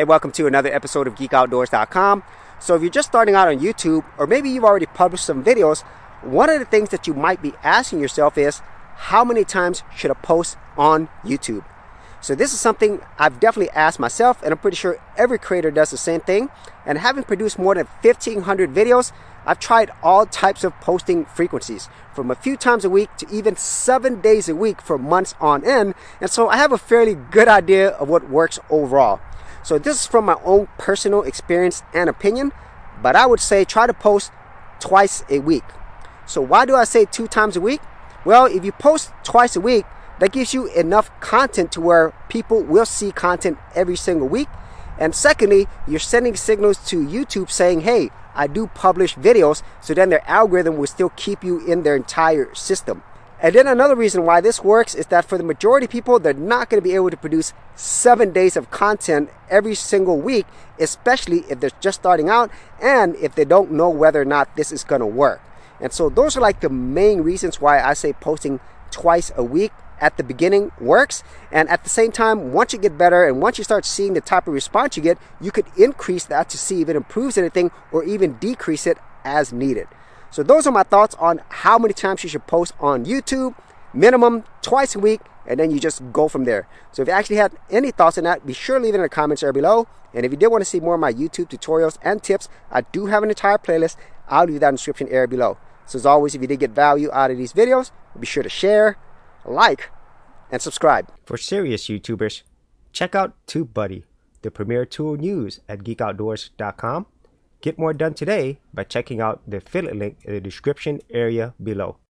Hey, welcome to another episode of GeekOutdoors.com. So if you're just starting out on YouTube, or maybe you've already published some videos, one of the things that you might be asking yourself is, how many times should I post on YouTube? So this is something I've definitely asked myself, and I'm pretty sure every creator does the same thing. And having produced more than 1,500 videos, I've tried all types of posting frequencies, from a few times a week to even 7 days a week for months on end. And so I have a fairly good idea of what works overall. So this is from my own personal experience and opinion, but I would say try to post twice a week. So why do I say 2 times a week? Well, if you post twice a week, that gives you enough content to where people will see content every single week. And secondly, you're sending signals to YouTube saying, hey, I do publish videos, so then their algorithm will still keep you in their entire system. And then another reason why this works is that for the majority of people, they're not going to be able to produce 7 days of content every single week, especially if they're just starting out and if they don't know whether or not this is going to work. And so those are like the main reasons why I say posting twice a week at the beginning works. And at the same time, once you get better and once you start seeing the type of response you get, you could increase that to see if it improves anything or even decrease it as needed. So those are my thoughts on how many times you should post on YouTube. Minimum twice a week, and then you just go from there. So if you actually have any thoughts on that, be sure to leave it in the comments area below. And if you did want to see more of my YouTube tutorials and tips, I do have an entire playlist. I'll leave that in the description area below. So as always, if you did get value out of these videos, be sure to share, like, and subscribe. For serious YouTubers, check out TubeBuddy, the premier tool news at GeekOutdoors.com. Get more done today by checking out the affiliate link in the description area below.